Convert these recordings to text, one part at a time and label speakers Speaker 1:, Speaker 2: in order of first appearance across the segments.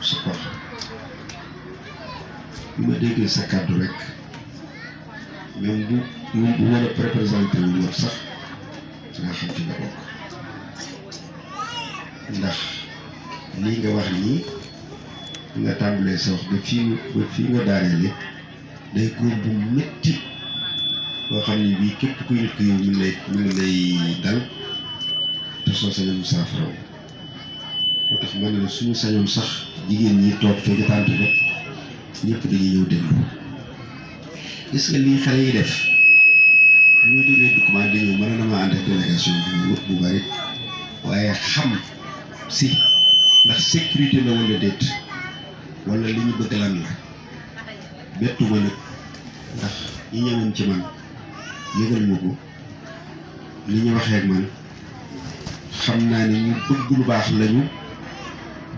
Speaker 1: sa kox bi ma déggee sa kàddu rek même bu war a représenté wu war sax dinaa xam fi nga bokk ndax lii nga wax nii nga tàmbalee sa wax ba fii nga daaneele day góor bu métti boo xam ne bii képp kuy nit ko yow mi ngi lay dal te soo sañoon saafara moo tax ma ne la suñu sañoon sax jigéen ñi toog fee jotaante rek ñëpp dañuy ñëw déglu gis nga lii xale yi def bu ñu déggee document dañoo mën na ma ànd ak délégation bu bari waaye xam si ndax sécurité la wala déet wala li ñu bëgg lan la bettuma nag ndax ñi ñëwoon ci man yëgal ma ko li ñu waxee ak man xam naa ne ñu bëgg lu baax lañu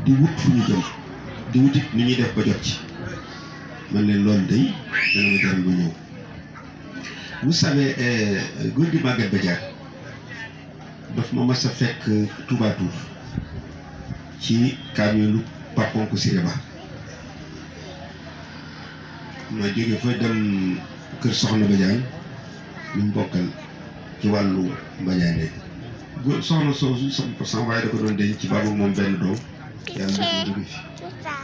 Speaker 1: di wut fu ñu jëm di wutit ni ñuy def ba jot ci man leen loolu day dana ma jaral ba ñëw. Vous savez góor gi Maguette Badiane daf ma mas a fekk Touba Tour ci camionu Paponku Siré Ba ma jóge fa dem kër Soxna Badiane ñu bokkal ci wàllu Badiane góor soxna soosu 100% waaye da ko doon denc ci baabu moom benn doom yàlla def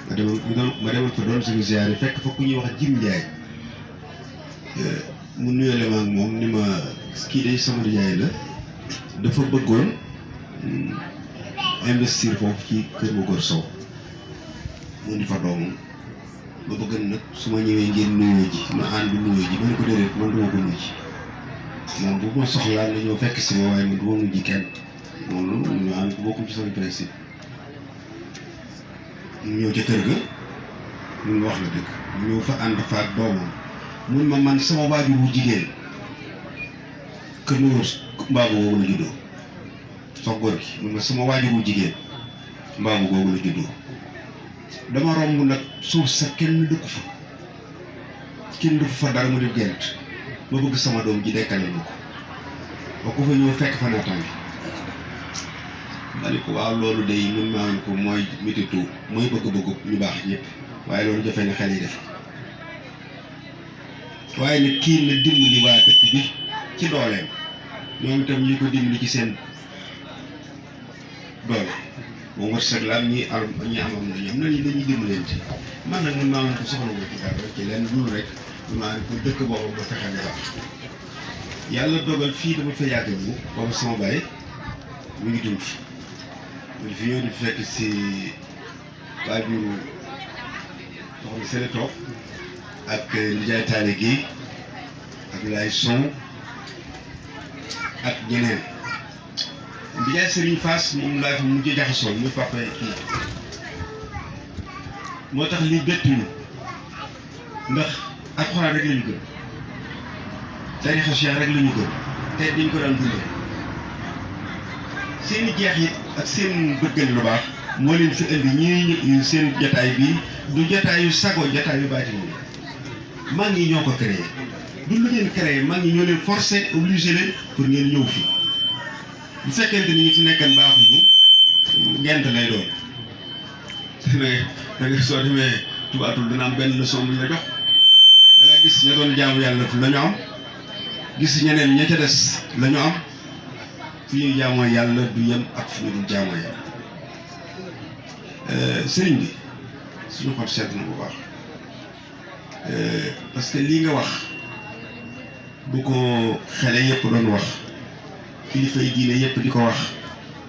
Speaker 1: ma jóge fi ma demoon fa doon suñu ziar yi fekk fa ku ñuy wax Jim Ndiaye mu nuyoo ma ak moom ni ma kii day sama nijaay la dafa bëggoon investir foofu ci kër Magor Sow mu di fa doomam ma bëgg nag su ma ñëwee ngeen nuyoo ji ma ànd nuyoo ji ma ne ko déedéet man duma ko nuyu ji moom bu ma soxlaa nga ñëw fekk si ma waaye man du ma nuyu ji kenn moom loolu ñu ànd ko bokkum ci sama principe mu ñëw ca kër ga mun wax la dëgg mu ñëw fa ànd fa ak doomam mun ma man sama waajur wu jigéen kër ma wër mbaabu googu la juddoo sox góor gi mun ma sama waajur wu jigéen mbaabu googu la juddoo dama romb nag suuf sa kenn dëkku fa kenn dëkku fa dara mu def gent ma bëgg sama doom ji dekkale ma ko ba ku fa ñëw fekk fa naataange ma ne ko waaw loolu day mun maa ko mooy mititu mooy bëgg-bëggu ñu baax ñëpp waaye loolu jafe na xel yi def waaye nag kii na dimbali waa dëkk bi ci dooleem ñoom itam ñu ko dimbali ci seen doole moom wërsëg la am ñi amam na ñoom na ni dañuy dimbalante man nag mun naa leen ko soxla wu ci dara ci lenn dul rek mun naa ne ko dëkk boobu ba fexe ne baax yàlla dogal fii dama fa yàgg ñi boobu sama baay mu ngi dund mu fi ñëw di fekk si waajuru soxna Sene toog ak Ndiaye Tallé Guèye ak Laye Son ak ñeneen Ndiaye Serigne Fass moom laa fi mujj jaxasoo muy papa kii moo tax lii bett ñu ndax alxuraan rek la ñu gëm tarixa Cheikh rek la ñu gëm te dañ ko daan dundee seen i jeex yi ak seen bëggal lu baax moo leen fi indi ñii seen jataay bii du jataayu sago jataayu baati moom mag ñi ñoo ko créé du lu ngeen créé mag ñi ñoo leen forcé obligé leen pour ngeen ñëw fi bu fekkente ni ñu fi nekkan baaxuñu ngent lay doon da nga soo demee tubaatul dina am benn leçon bu ñu la jox da nga gis ña doon jaamu yàlla fi la ñu am gis ñeneen ña ca des la ñu am fi ñuy jaamoo yàlla du yem ak fi ñu dul jaamoo yàlla sëriñ bi suñu xol seet na bu baax parce que lii nga wax bu ko xale yëpp doon wax kilifa yi diine yëpp di ko wax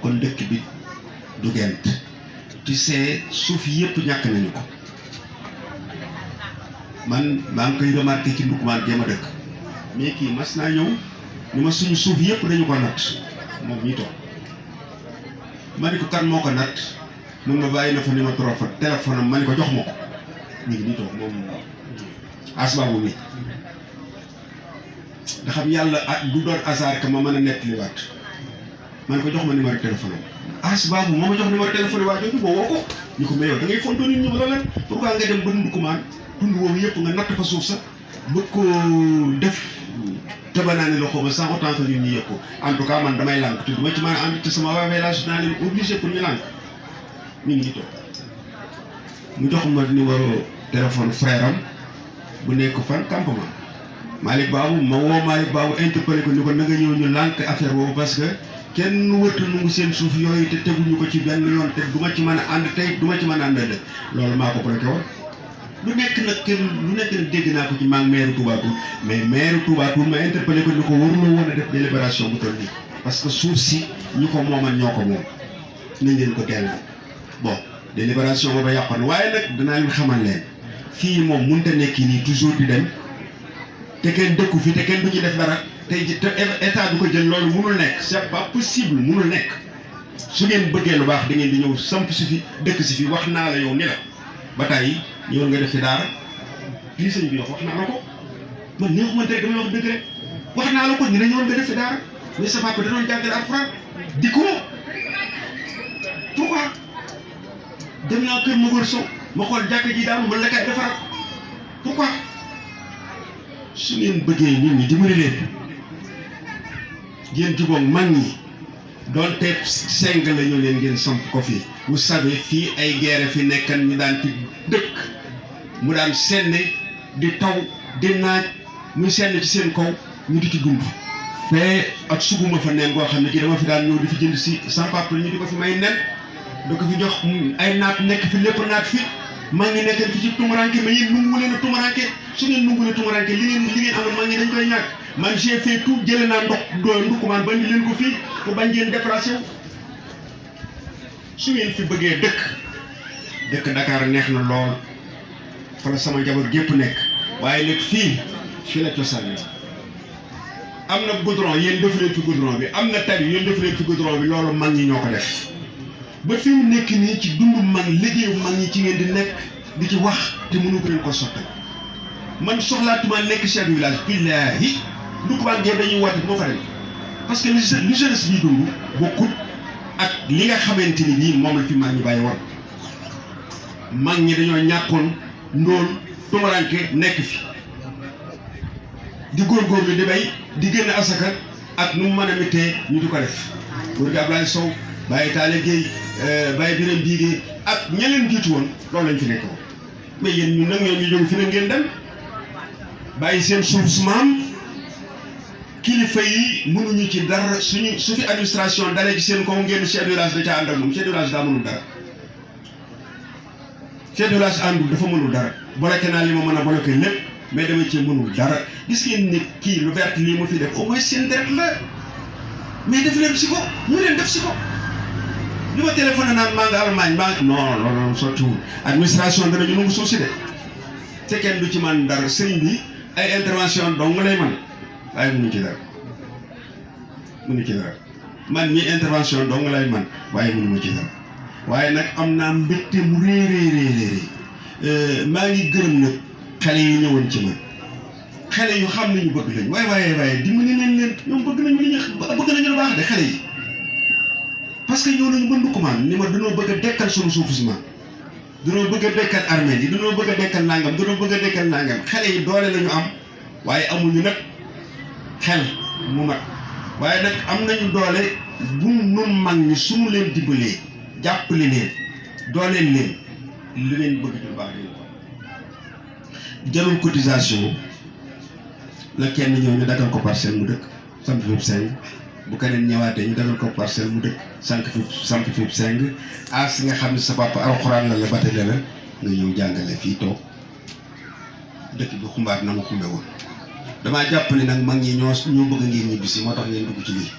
Speaker 1: kon dëkk bi du gent tu sais suuf yëpp ñàkk nañu ko man maa ngi koy remarqué ci Ndoukoumane jéem a dëkk mais kii mas naa ñëw ni ma suñu suuf yëpp dañu ko natt moom ñi toog ma ni ko kan moo ko natt mun ma bàyyi na fa numéro fa téléphone am ma ni ko jox ma ko ñu ngi nii toog moom asbaabu mi nga xam yàlla du doon hasard que ma mën a nettaliwaat man ko jox ma numéro téléphone am asbaabu moo ma jox numéro téléphone waa jooju boo woo ko ñu ko mais yow da ngay fontoo nit ñi ba lan pourquoi nga dem ba Ndoukoumane tund woowu yëpp nga natt fa suuf sax bëgg ko def tabanaane la xaw ma sans autant que ñun ñi yëpp en tout cas man damay lànk te du ma ci mën a ànd te sama waa village naa leen obligé pour ñu lànk ñu ngi toog mu jox ma numéro téléphone frère am bu nekk fan campement Malick Babou ma woo Malick Babou interpellé ko ni ko na nga ñëw ñu lànk affaire boobu parce que kenn wërta nungu seen suuf yooyu te teguñu ko ci benn yoon te du ma ci mën a ànd tey du ma ci mën a ànd ëllëg loolu maa ko bloqué woon lu nekk nag dégg naa ko ci maag maire Touba Toul mais maire Touba Toul ma interpellé ko ni ko waruloo woon a def délibération bu toll nii parce que suuf si ñu ko mooman ñoo ko moom nañ leen ko delloo bon délibération booba yàqoon waaye nag danaa leen xamal leen fii moom mënut a nekk nii toujours di dem te kenn dëkku fi te kenn du ci def dara tey te état du ko jël loolu mënul nekk c'est pas possible mënul nekk su ngeen bëggee lu baax da ngeen di ñëw samp si fi dëkk si fi wax naa la yow ni la ba tey ñëwoon nga def fi daara lii sëñ bi wax naa la ko man neexuma rek damay wax dëgg rek wax naa la ko ñu ne ñëwoon nga def fi daara mais sa papa da doon jàngale alxuraan di ko pourquoi dem naa kër Magor Sow ma xool jàkka ji daanu mën la kay defaraat pourquoi su ngeen bëggee nit ñi dimbali leen ngeen jubóog mag ñi doonte seng la ñu leen ngeen samp ko fii vous savez fii ay guerre fi nekkan ñu daan ci dëkk mu daan senne di taw di naaj muy senn ci seen kaw ñu di ci dund fee ak suguma fa nen goo xam ne kii dama fi daan ñëw di fi jënd si sans papa ñu di ko fi may nen da ko fi jox ay naat nekk fi lépp naat fi maa ngi nekk fi ci tumuranke mais yéen nungu leen a tumuranke su ngeen nungu leen tumuranke li ngeen amoon maa ngi dañ koy ñàkk man j'ai fait tout jëlee naa ndukumaan ba ñu leen ko fii pour bañ ngeen déplacé wu su ngeen fi bëggee dëkk Dakar neex na lool fa la sama njaboot gépp nekk waaye nag fii la cosaan am na goudron yéen defu leen fi goudron bi am na tali yéen defu leen fi goudron bi loolu mag ñi ñoo ko def ba fi mu nekk nii ci dundu mag liggéeyu mag ñi ci ngeen di nekk di ci wax te mënu ko leen ko sotti man soxlaatuma nekk chef du village billaahi Ndoukoumane Gueye dañuy woote moo fa dem parce que li jeunesse bi dund bokkut ak li nga xamante ni bii moom la fi mag ñi bàyyi woon mag ñi dañoo ñàkkoon ndóol tumuranke nekk fi di góorgóorlu di bay di génn asaka ak nu mu mën a mittee ñu di ko def góor gi Ablaye Sow Baye Talla Gueye Baye Birame Bigué ak ñeneen jiitu woon loolu lañ fi nekk woon mais yéen ñu nag ñu jóg fi na ngeen dem bàyyi seen suuf su maam kilifa yi mënuñu ci dara su fi administration dalee ci seen kaw ngeen chef de village da ca ànd ak moom chef de village daa mënul dara chef de village àndul dafa mënul dara bloqué naa li ma mën a bloqué lépp mais dama ci mënul dara gis ngeen nit kii lu vert lii mu fi def au moins seen deret la mais def leen si ko ñu leen def si ko li ma téléphoné naan maa nga Allemagne non loolu sottiwul administration danañu nangu suuf si de te kenn du ci man dara sëriñ bi ay intervention dong lay man waaye mënu ci dara man ñi intervention dong lay man waaye mënu ma ci dara waaye nag am naa mbégte mu réeréeréeréer maa ngi gërëm nag xale yi ñëwoon ci man xale yu xam nañu bëgg lañu waaye dimbali nañ leen ñoom bëgg nañu lu baax de xale yi parce que ñëw nañu ba Ndoukoumane ni ma dañoo bëgg a dekkal sunu suufu si ma dañoo bëgg a dekkal armée yi dañoo bëgg a dekkal nangam xale yi doole lañu am waaye amuñu nag xel mu mat waaye nag am nañu doole bu nun mag ñi suñu leen dimbalee jàppale leen dooleel leen li leen bëgg ci baax leen jarul cotisation la kenn ñëw ñu dagal ko parcelle mu dëkk samp fi seng bu keneen ñëwaatee ñu dagal ko parcelle mu dëkk samp fi seng as nga xam ne sa papa alxuraan la batale la nga ñëw jàngale fii toog dëkk bi xumbaat na mu xumbe woon damaa jàpp ne nag mag ñi ñoo bëgg ngeen ñibbisi moo tax ngeen dugg ci lii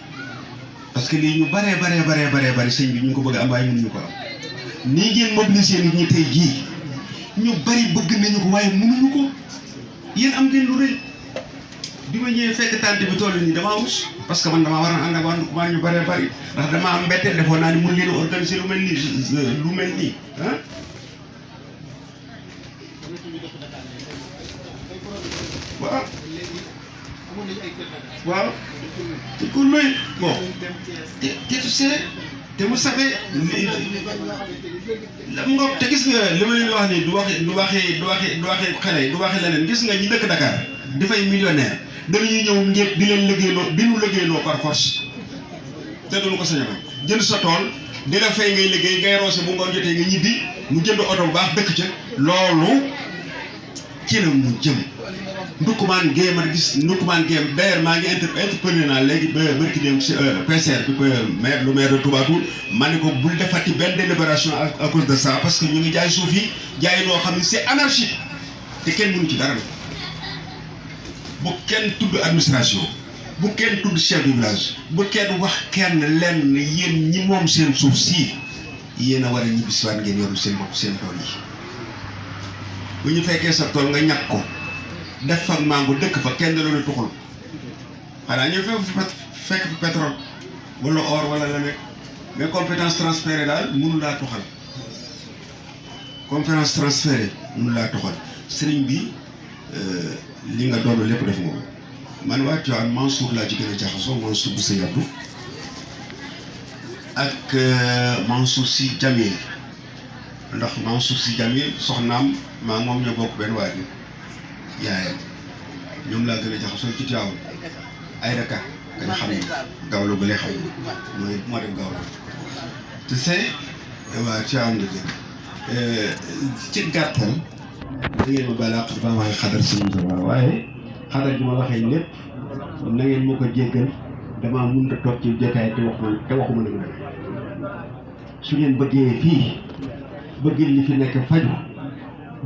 Speaker 1: parce que lii ñu baree sëñ bi ñu ngi ko bëgg a am waaye mënuñu ko am nii ngeen mobiliser nit ñi tey jii ñu bari bëgg nañu ko waaye mënuñu ko yéen am ngeen lu rëy bi ma ñëwee fekk tànt bi toll nii damaa rus parce que man damaa war a ànd ak waa Ndoukoumane ñu bari ndax damaa am mbetteel defoon naa ni mun leen organiser lu mel nii ah waaw te ku luy bon te tu sais te mu savez te gis nga li ma leen wax nii du waxi xale yi du waxi leneen gis nga ñi dëkk Dakar dafay millionnaire dañuy ñëw ngeen di leen liggéeyloo bi ñu liggéeyloo par force te duñu ko sañ a jënd sa tool di la fay ngay liggéey ngay roose bu ngoon jotee nga ñibbi mu jënd oto bu baax dëkk ca loolu ci la mu jëm. Ndoukoumane Gueye ma gis Ndoukoumane Gueye d'ailleurs maa ngi interpellé naa léegi ba barki dem ci PCR bi maire lu maire de Touba Toul ma ne ko bul defati benn délibération à cause de ça parce que ñu ngi jaay suuf yi jaay loo xam ne c'est anarchique te kenn mënu ci dara bu kenn tudd administration bu kenn tudd chef du village bu kenn wax kenn lenn yéen ñi moom seen suuf si yéen a war a ñibbi si waat ngeen yoru seen bopp seen tool yi bu ñu fekkee sa tool nga ñàkk ko def fa mango dëkk fa kenn loolu tuxul xanaa ñu fekk fi pétrole wala or wala la nekk mais compétence transférée daal mënu laa tuxal compétence transférée mënu laa tuxal sëriñ bi li nga doon lépp def nga ko man waa Tivaouane Mansour laa ci gën a jaxasoo Mansour bu Sëñ Abdou ak Mansour Sy Djamil ndax Mansour Sy Djamil soxnaam maa moom ñoo bokk benn waajur yaayam ñoom laa gën a jaxasoo ci Tivaouane ay daka nga xam ne gawlo ba lay xam mooy moo dem gawlo te c'est waa Tivaouane la dëkk ci gàttal da ngeen ma balaax dafa waxee xadar si waaye xadar bi ma waxee lépp na ngeen moo ko jéggal damaa mënut a toog ci jotaay te waxuma la dëgg su ngeen bëggee fii bëgg li fi nekk faju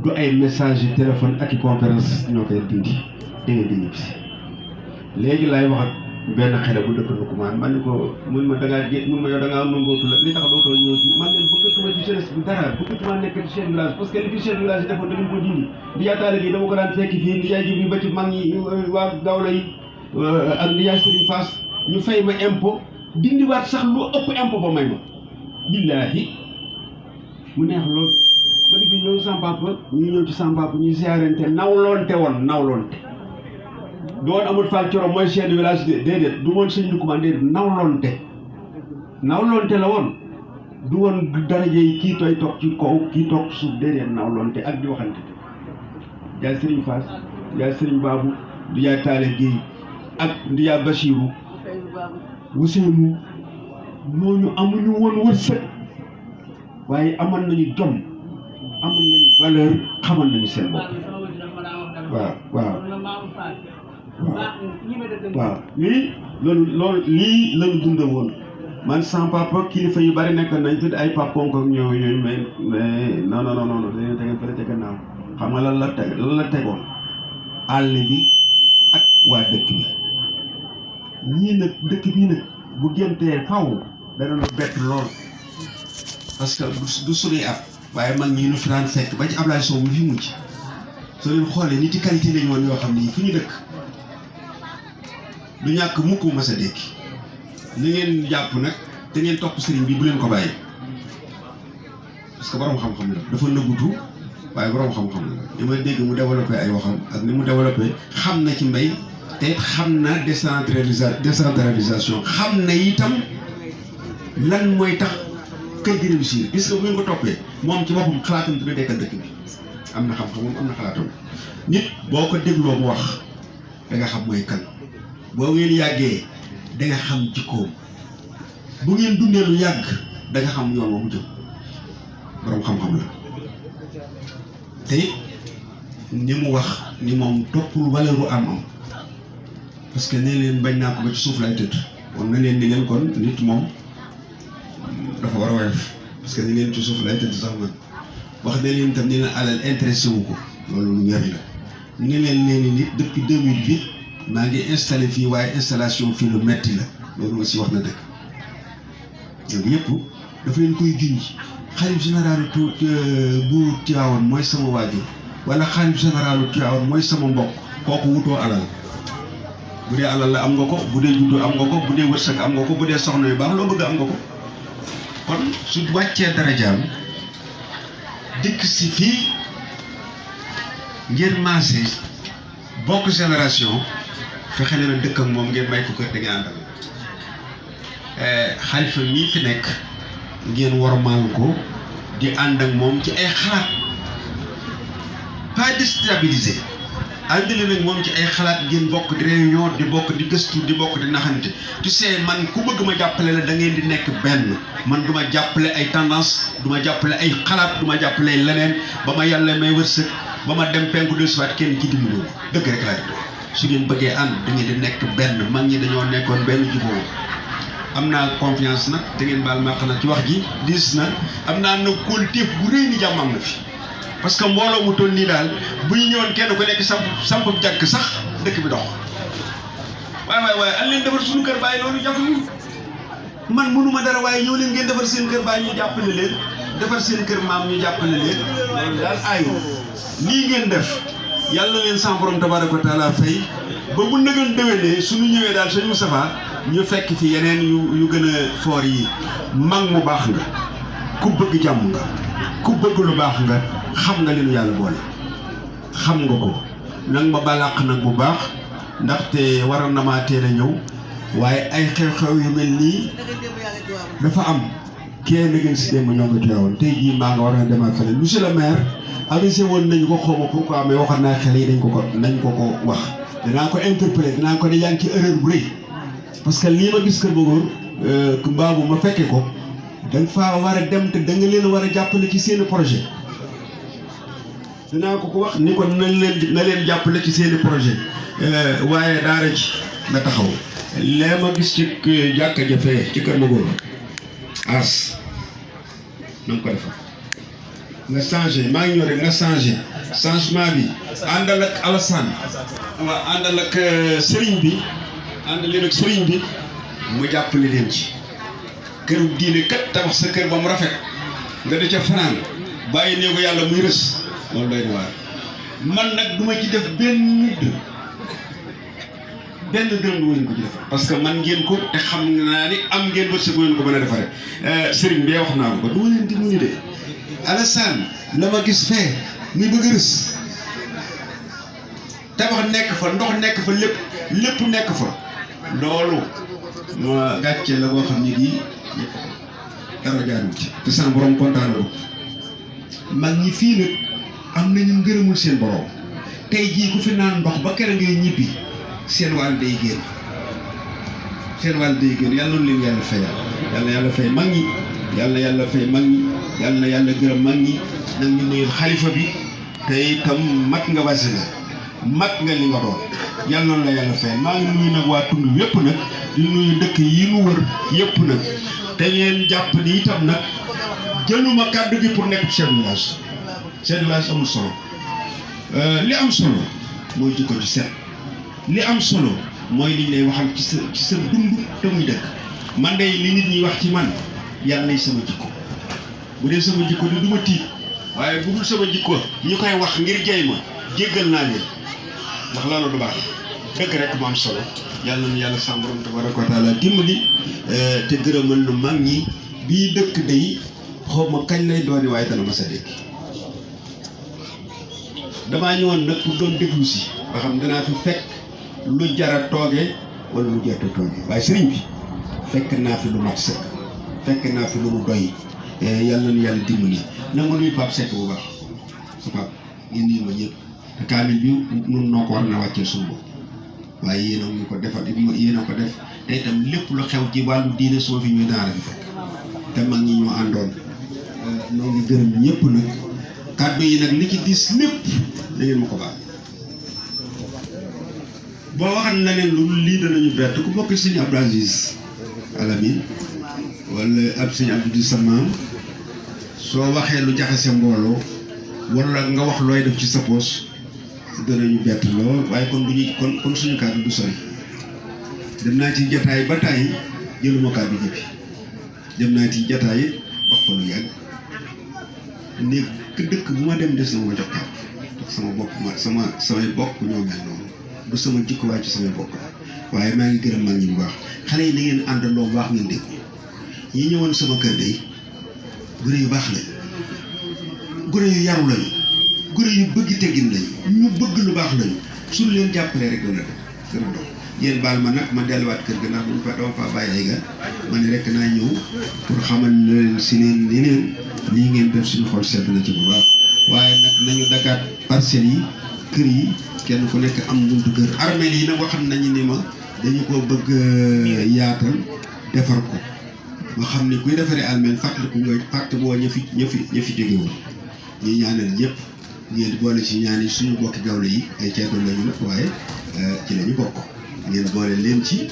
Speaker 1: du ay message yu téléphone ak i conférence ñoo koy dindi da ngeen di ñibbi si léegi laay wax ak benn xale bu dëkk Ndoukoumane man ni ko mun ma dangaa mun ma yow da ngaa nangootu la li tax dootoo ñëw ci man leen bëggatuma ci jeunesse bi dara bëggatuma nekk ci chef village parce que li fi chef village yi defoon dañu ko dindi di yaataale gi dama ko daan fekk fii di yaay jib ba ci mag ñi waa gawla yi ak di yaay Serigne Fass ñu fay ma impôt dindiwaat sax lu ëpp impôt ba may ma billaahi mu neex lool ba di fi ñëw sama papa ñu ñëw ci sama papa ñu ziarante nawloonte doon amul Fall Coro mooy chef de village déedéet du woon sëñ Ndoukoumane déedéet nawloonte la woon du woon daraje yi kii tooy toog ci kaw kii toog suuf déedéet nawloonte ak di waxante yaay Serigne Fass yaay Serigne Babou di yaay Talla Guèye ak di yaay Bachirou Ousseynou ñooñu amuñu woon wërsëg waaye amoon nañu jom amoon nañu valeur xamal nañu seen bopp waaw lii lii lañu dund woon man sans papa kilifa yu bari nekk nañ fi ay paponk ak ñooñu mais non dañu tege fële ca gannaaw xam nga lan la tegoon àll bi ak waa dëkk bi ñii nag dëkk bii nag bu géntee faw dana lu bett lool parce que du suñuy at waaye mag ñi ñu fi daan fekk ba ci Ablaye Sow mu fi mujj soo leen xoolee nit yi qualité lañu woon yoo xam ni fu ñu dëkk du ñàkk mukk mas a dékki ni ngeen jàpp nag te ngeen topp sëriñ bi bu leen ko bàyyi parce que borom xam-xam la dafa nëbbutu waaye borom xam-xam la li ma dégg mu développé ay waxam ak ni mu développé xam na ci mbay te xam na décentralisation xam na itam lan mooy tax kër gi réussir gis nga bu ngeen ko toppee moom ci boppam xalaatam dina dekkal dëkk bi am na xam-xam moom am na xalaatam nit boo ko dégloo mu wax da nga xam mooy kan boo ngeen yàggee da nga xam jikkoom bu ngeen dundee lu yàgg da nga xam yoon wa mu jëm borom xam-xam la te ni mu wax ni moom toppul valeuru am parce que nee leen bañ naa ko ba ci suuf lay tëdd kon na leen ni leen kon nit moom dafa war a woyof parce que ni leen ci suuf lay tëdd sax man wax ne leen itam ni leen alal intéressé wu ko loolu lu wér la ni leen nee ni nit depuis 2008 maa ngi installé fii waaye installation fii lu metti la loolu aussi wax na dëgg loolu yëpp dafa leen koy junj xalif général bu Tivaouane mooy sama waajur wala xalif général Tivaouane mooy sama mbokk kooku wutoo alal bu dee alal la am nga ko bu dee juddu am nga ko bu dee wërsëg am nga ko bu dee soxna yu baax loo bëgg am nga ko kon su wàccee darajaam dikk si fii ngeen maase bokk génération fexe leen a dëkk ak moom ngeen may ko kër da ngeen àndal xalifa mii fi nekk ngeen wormaal ko di ànd ak moom ci ay xalaat pas déstabiliser àndale nag moom ci ay xalaat ngeen bokk di réunion di bokk di gëstu di bokk di naxante tu sais man ku bëgg ma jàppale la da ngeen di nekk benn man du ma jàppale ay tendance du ma jàppale ay xalaat du ma jàppale leneen ba ma yàlla may wërsëg ba ma dem penku de suwaat kenn ci dimbali dëgg rek laa di su ngeen bëggee ànd da ngeen di nekk benn mag ñi dañoo nekkoon benn jubóo am naa confiance nag da ngeen baal ma xanaa ci wax ji diis na am naa nag kóolteef bu rëy ni jàmm am na fi parce que mbooloo mu toll nii daal bu ñu ñëwoon kenn ku nekk samp jàkk sax dëkk bi dox waaye an leen defar suñu kër bàyyi loolu jàppale man mënuma dara waaye ñëw leen ngeen defar seen kër bàyyi ñu jàppale leen defar seen kër maam ñu jàppale leen loolu daal aayoo lii ngeen def yàlla leen sama borom tabaaraka wa taala fay ba bu nëgën déwénee suñu ñëwee daal sëñ Moustapha ñu fekk fi yeneen yu gën a foor yi mag mu baax nga ku bëgg jàmm nga ku bëgg lu baax nga xam nga li nu yàlla boole xam nga ko nag ma balaq nag bu baax ndaxte waroon na maa teel a ñëw waaye ay xew-xew yu mel nii dafa am kee na ngeen si démb ñoo nga teewoon tey jii maa nga war a demaat fële monsieur le maire avisé woon nañu ko xawma pourquoi mais waxoon naa xel yi nañ ko ko wax danaa ko interpellé danaa ko ne yaa ngi ci erreur bu rëy parce que lii ma gis kër Bogor mbaabu ma fekke ko danga faa war a dem te da nga leen war a jàppale ci seen projet dinaa ko wax ni ko na leen jàppale ci seen projet waaye daara ci nga taxaw lee ma gis ci jàkka jafee ci kër Bogor as na nga ko defal nga changé maa ngi ñëw rek nga changé changement bi àndal ak Alassane waaw àndal ak sëriñ bi ànd leen ak sëriñ bi mu jàppale leen ci këru diine kat tabax sa kër ba mu rafet nga di ca fanaan bàyyi néegu yàlla muy rës loolu doy na waar man nag duma ci def benn dërëm du ngeen ko ci def parce que man ngeen ko te xam naa ni am ngeen wërsëg ngeen ko mën a defaree sëriñ bi wax naa ko du ma leen di muñu de Alassane la ma gis fee muy bëgg rës tabax nekk fa ndox nekk fa lépp nekk fa loolu ma gàcce la boo xam ne gii dara jaarul ci te sama borom kontaan ko mag ñi fii nag am nañu ngërëmul seen borom tey jii ku fi naan ndox ba kere ngay ñibbi seen wàll day génn yàlla noonu leen yàlla fayal yàlla fay mag ñi yàlla fay mag ñi yàlla gërëm mag ñi nag ñu nuyul xalifa bi te itam mat nga wàcc mat nga li nga doon yàlla noonu la yàlla fay maa ngi nuyu nag waa tund yëpp nag di nuyu dëkk yi nu wër yëpp nag te ngeen jàpp ni itam nag jëluma kàddu gi pour nekk chef de village amul solo li am solo mooy jikko ci set li am solo mooy liñ lay waxal ci sa dund te muy dëkk man de li nit ñi wax ci man yàlla nay sama jikko bu dee sama jikko di du ma tiit waaye bu dul sama jikko ñu koy wax ngir jey ma jéggal naa leen ndax loolu du baax dëgg rek mu am solo yàlla na yàlla sama borom tabaraka wa taala dimbali te gërëmal nu mag ñi bii dëkk day xaw ma kañ lay dooni waaye dana ma sa dégg damaa ñëwoon nag pour doon déglu si ba xam danaa fi fekk lu jara tooge wala lu jarte tooge waaye sëriñ bi fekk naa fi lu mat sëkk fekk naa fi lu mu doy yàlla na yàlla dimbali na nga nuyu Pape Seck bu baax sa Pape ngeen nuyu ma ñëpp te kaamil bi nun noo ko war na wàcceel suñu bopp waaye yéen a ngi ko defal yéen a ko def te itam lépp lu xew ci wàllu diine soo fi ñuy daara fi fekk te mag ñi ñoo àndoon noo ngi gërëm ñëpp nag kàddu yi nag li ci dis lépp da ngeen ma ko baal boo waxan na leen lu lii danañu bett ku bokk sëñ Abdou Aziz Alamin wala ab sëñ Abdou di sa maam soo waxee lu jaxase mbooloo wala nga wax looy def ci sa poos danañu bett lool waaye kon bu ñu kon suñu kàddu du sori dem naa ci jataay ba tàyyi jëluma kàddu ji bi dem naa ci jataay wax fa lu yàgg néeg dëkk bu ma dem des na ma jox kàddu sama bopp samay bokk ñoo mel noonu du sama jikko ci samay bokk waaye maa ngi gërëm mag ñi bu baax xale yi na ngeen àndandoo bu baax ngeen dégg ñi ñëwoon sama kër day gune yu baax lañu gune yu yaru lañu gune yu bëgg teggin lañu ñu bëgg lu baax lañu suñu leen jàppalee rek doon la def gën a dox yéen baal ma nag ma delluwaat kër ga ndax dama fa bàyyi ay ga ma ne rek naa ñëw pour xamal leen si leen ni leen lii ngeen def suñu xol sedd na ci bu baax waaye nag nañu dagaat parcelles yi kër yi kenn ku nekk am buntu kër. armeel yi nag waxam nañu ni ma dañu ko bëgg yaatal defar ko nga xam ne kuy defaree armeel fàttaliku nga fàtte boo ña fi jóge woon ñuy ñaanal ñëpp ngeen boole ci ñaan yi suñu bokki gawle yi ay ceeto lañu nag waaye ci lañu bokk ngeen boole leen ci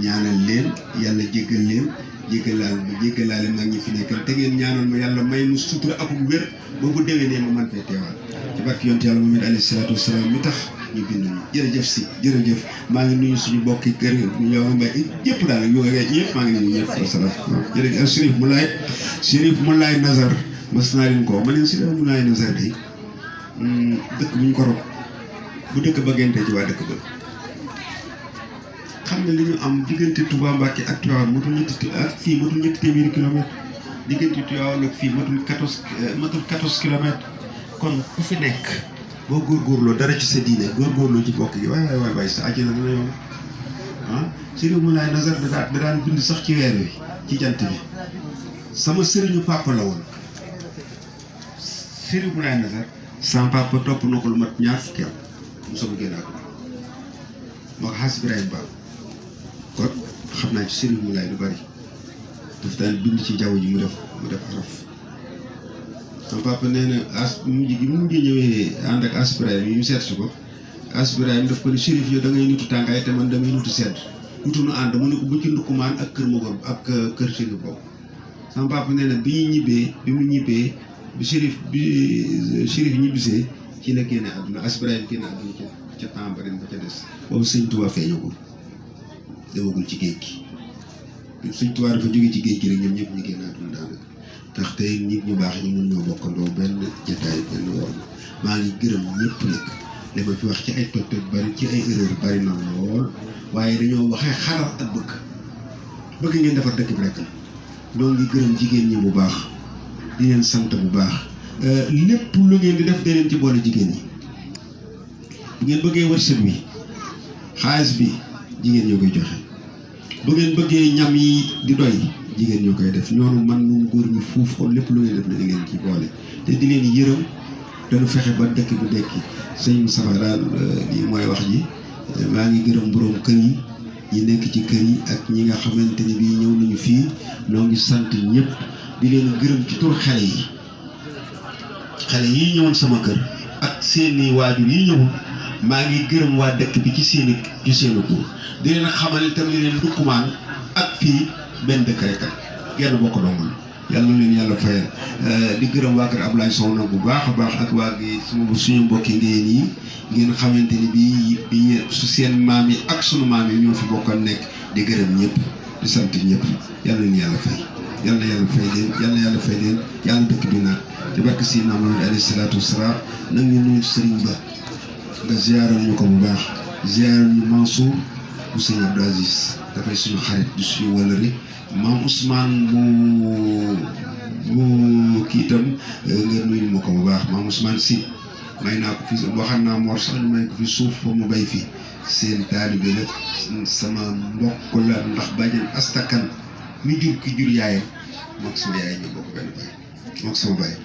Speaker 1: ñaanal leen yàlla jéggal leen jéggalaale mag ñi fi nekkal te ngeen ñaanal ma yàlla may mu sutura ak wér ba bu déwénee ma man fee teewaat ci barke yonent yàlla Muhammad alayhi salaatu wasalaam mi tax ñu bind ñu jërëjëf si jërëjëf maa ngi nuyu suñu bokki kër yow mbay yëpp daal yëpp maa ngi nuyu ñëpp wasalaam jërëjëf Chérif Moulay Nazar mas naa leen ko ma leen Chérif Moulay Nazar day dëkk bu ñu ko rob bu dëkk ba gente ci waa dëkk ba xam nga li ñu am diggante Touba Mbacké ak Tivaouane matul ñetti téeméeri kilomètre diggante Tivaouane ak fii matul 14 kilomètres kon ku fi nekk boo góorgóorloo dara ci sa diine góorgóorloo ci bokk gi waay sa àjjana dina yomb Chérif Moulay Nazar da daan bind sax ci weer wi ci jant bi sama sëriñu papa la woon Chérif Moulay Nazar sama papa topp na ko lu mat ñaar fukki at mu soog a génn ak moo ko xaas Ibrahima Ba kon xam naa ci Chérif Moulay lu bari daf daan bind ci jaww ji mu def araf sama papa nee na mujj ñëwee ànd ak Ibrahima yi ñu seet si ko Ibrahima daf ko ne Chérif yow da ngay nitu tàngaay te man damay nitu sedd nitu nu ànd mu ne ko bu ci ndukkumaan ak kër Magor ak kër Chérif boobu sama papa nee na bi mu ñibbee bi Chérif ñibbisee ci la génne àdduna Ibrahima génne àdduna ca temps ba ren ba ca des boobu sëñ Tuubaa feeñagul demagul ci géej gi sëñ Tuubaa dafa jóge ci géej gi rek ñoom ñëpp ñu génn àdduna daanaka tax tey nit ñu baax ñi mun ñoo bokkandoo benn jataay benn war maa ngi gërëm ñëpp nag li ma fi wax ci ay toj bari ci ay erreur bari na lool waaye dañoo waxee xalaat ak bëgg ngeen defar dëkk bi rek la ñoo ngi gërëm jigéen ñi bu baax di leen sant bu baax lépp lu ngeen di def da leen ci boole jigéen ñi bu ngeen bëggee wërsëg wi xaalis bi jigéen ñoo koy joxe bu ngeen bëggee ñam yi di doy jigéen ñoo koy def ñoonu man moom góor ñi fuuf kon lépp lu ngeen def na di leen ci boole te di leen yërëm dañu fexe ba dëkk bi dekki sëñ Moustapha daal lii mooy wax ji maa ngi gërëm boroom kër yi ñi nekk ci kër yi ak ñi nga xamante ni bii ñëw nañu fii noo ngi sant ñëpp di leen gërëm ci tur xale yi ñëwoon sama kër ak seeni waajur yi ñëwul maa ngi gërëm waa dëkk bi ci seeni tur di leen xamal itam ni leen Ndoukoumane ak fii benn dëkk rek genn bokk dongul yàlla na leen yàlla fayal di gërëm waa kër Ablaye Sow nag bu baax a baax ak waa gi suñu mbokki ngeen yi ngeen xamante ni bii su seen maam yi ak sunu maam yi ñoo fi bokkoon nekk di gërëm ñëpp di sant ñëpp yàlla na leen yàlla fay yàlla yàlla fay leen yàlla dëkk bi nag ci barke Seydina Muhammad alayhi salaatu wasalaam nag ñu nuyu Serigne Ba nga ziaral ñu ko bu baax ziaral ñu Mansour bu Serigne Abdou Aziz dafay suñu xarit di suñu wëllëre maam Ousmane bu kii itam nga nuyu ma ko bu baax maam Ousmane si may naa ko fi waxal naa Mor sax ñu may ko fi suuf fa mu bay fi seen taalibe la sama mbokk la ndax bàjjen astakan mi jur ki jur yaayam mook sama yaay ñoo bokk benn baay mook sama baay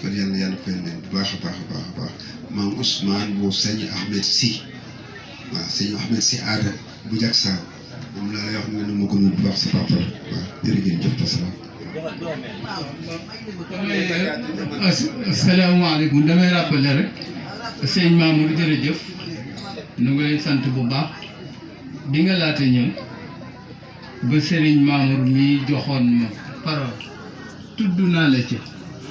Speaker 1: kon yàlla fay leen bu baax a baax maam Ousmane bu sëñ Ahmed si waaw sëñ Ahmed si aada bu jag saa moom laa lay wax ne ma ko nuyu bu baax sa papa la waaw jërëjëf tasalaam.
Speaker 2: asalaamaaleykum damay rappelé rek sëñ Mamour jërëjëf nu ngi lay sant bu baax bi nga laata ñëw ba Serigne Mamour mi joxoon ma parole tudd naa la ci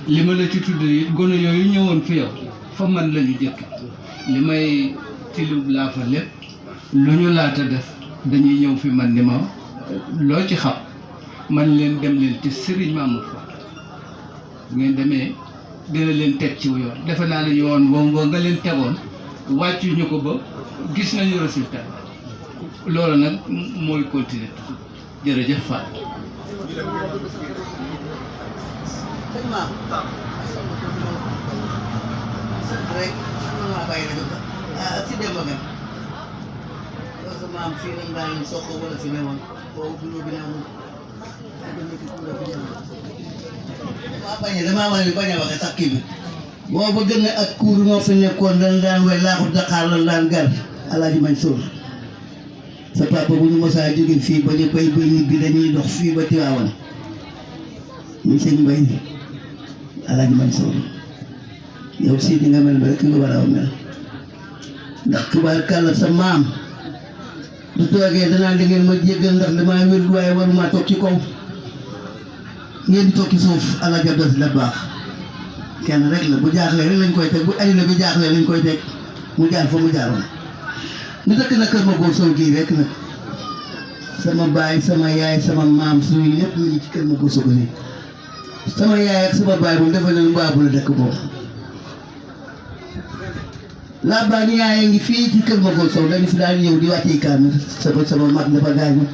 Speaker 2: li ma la ci tudd it gone yooyu ñëwoon fi yow fa man la ñu jëkk li may tilub laa fa lépp lu ñu laata def dañuy ñëw fi man ni ma loo ci xam man leen dem leen ci Serigne Mamour fa bu ngeen demee dina leen teg ci yoon defe naa ne yoon boobu nga leen tegoon wàccu ñu ko ba gis nañu résultat loolu nag mooy continuer jërëjëf Fall.
Speaker 3: damaa bañ a waxe sax kii bi booba gën a ak kuur moo fi nekkoon dañ daan way laaxu Dakar la daan gar Alaaji Mansour sa papa bu ñu mosaa jóge fii ba ñu bay bay ñibbi dañuy dox fii ba Tiwaawan ñu sëñ Mbay Alaaji Mansour yow sii di nga mel ba rek nga war a mel ndax tubaarkàlla sa maam du toogee danaa da ngeen ma jéggal ndax damaa wér waaye waruma toog ci kaw ngeen di toog ci suuf Alaaji Abdou la baax kenn rek la bu jaaxlee rek lañ koy teg bu añu la bi jaaxlee lañ koy teg mu jaar fa mu jaaroon ñu dëkk na kër ma góor sow gii rek nag sama baay sama yaay sama maam suñu lépp ñu ngi ci kër ma góor sow gii sama yaay ak sama baay moom dafa leen mbaabu la dëkk boobu laa baa ñu yaayee ngi fii ci kër ma góor sow dañu fi daan ñëw di wàcce kaamil sama mag dafa gaañu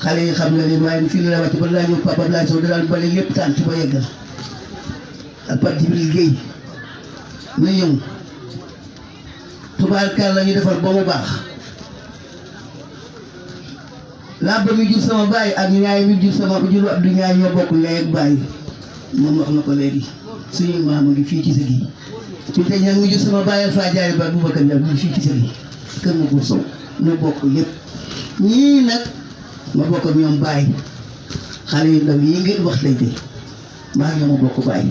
Speaker 3: xale yi xam nga leen waaye fii la wàcce ba laa ñëw papa Abdoulaye Sow da daan bale lépp tànn ci ba yeggal ak Pape Djibril Guèye na ñëw tubaarkàlla ñu defar ba mu baax laa ba mi jur sama baay ak ñaay mi jur sama jur Abdou ñaay ñoo bokk ndey ak baay moom wax na ko léegi suñu maam ngi fii ci sa gi fi te ña mi jur sama baay ak faa jaay ba Boubacar Ndiaye ngi fii ci sa gi kër ma góor sow ñu bokk lépp ñii nag ma bokk ak ñoom baay xale yu ndaw yi ngeen wax lay de maa ngi ma bokk baay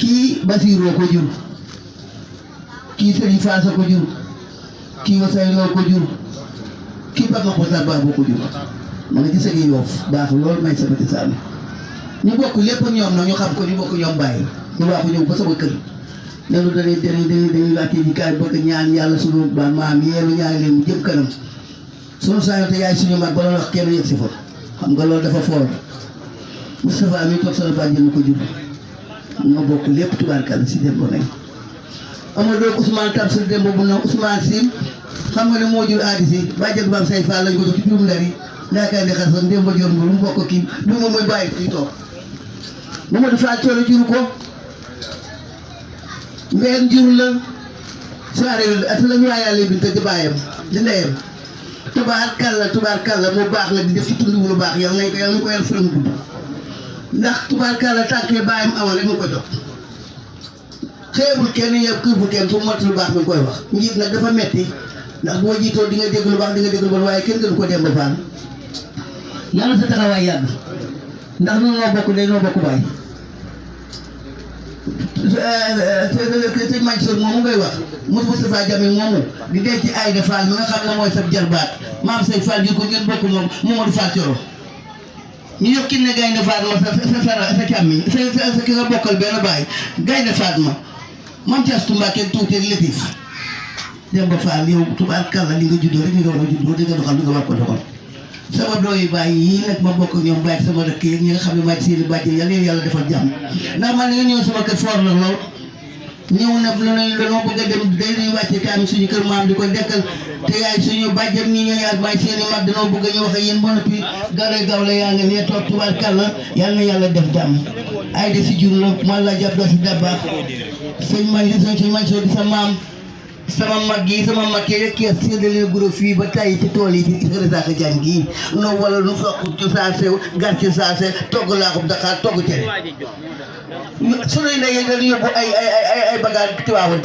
Speaker 3: kii Basiroo ko jur kii Serigne Faasa ko jur kii Wasayloo ko jur kii Bama Xota Baabo ko jur ma nga ci sëgi Yoof baax loolu may sabati saami ñu bokk lépp ñoom nag ñu xam ko ñu bokk ñoom bàyyi ñu waaxu ñëw ba sama kër nelu dañuy laajte ji kaay bëgg ñaan yàlla suñu ba maam yeelu ñaan leen mu jëm kanam suñu sañoon te yaay suñu mag ba la wax kenn yëg si fa xam nga loolu dafa foor Moustapha mi toog sama bàjjen ko jur ñoo bokk lépp tubaarkàlla si dem ba nay Amadou Ousmane Tamsir Demba bu na Ousmane Sim xam nga ne moo jur aadi si bàjjen Bam Say Fall lañ ko jox ci juróom ndar yi yaakaar ne xar sax Demba jor lu mu bokk kii lu moom mooy bàyyi fii toog Mamadou Fall Coolo juru ko mbeen jur la soirée at la ñu waayaale bi te di bàyyam di ndeyam tubaarkàlla mu baax la di def ci tund lu baax yàlla nañ ko yàlla fëram gudd ndax tubaarkàlla tànkee bàyyam amal rek mu ko jox xeebul kenn yëpp kër bu kenn fu mot lu baax mi koy wax njiit nag dafa metti ndax boo jiitoo di nga dégg lu baax di nga dégg lu bon waaye kenn gënu ko dem ba faal yàlla sa taxawaay yàgg ndax noonu noo bokk day noo bokk baay sëñ Mansour moomu ngay wax Moustapha Jamil moomu di denc Aïda Fall mi nga xam ne mooy sa jarbaat maam say Fall yu ko ngeen bokk moom Mamadou Fall Coro ñu yokk ne Gaynde Fatma sa càmmi sa ki nga bokkal benn baay Gaynde Fatma maam ci Astu Mbàkke tuuti Latif Demba Fall yow tubaarkàlla li nga juddoo rek ni nga war a juddoo di nga doxal li nga war ko doxal sama dooyu baay yii nag ma bokk ñoom baay sama dëkk yi ñi nga xam ne maa ci seeni bàjjen yàlla yàlla defal jàmm ndax man nga ñëw sama kër foor la lool ñëw na lu ne dañoo bëgg a dem dañuy wàcce kaam suñu kër maam di ko dekkal te yaay suñu bàjjen ñi ñooy ak maay seeni mag dañoo bëgg a ñu wax ak yéen ba noppi gawle gawle yaa nga nee toog tubaarkàlla yàlla na yàlla def jàmm ay de si jur la man la jàpp doo si dabaax sëñ man soo di sa maam sama mag yi rek kii séddale guro fii ba tey ci tool yi ci Résaca Diagne gii no wala nu soq ci saase gar ci saase togg laaxub Dakar togg cere suñuy ndey dañu yóbbu ay bagages Tiwaawan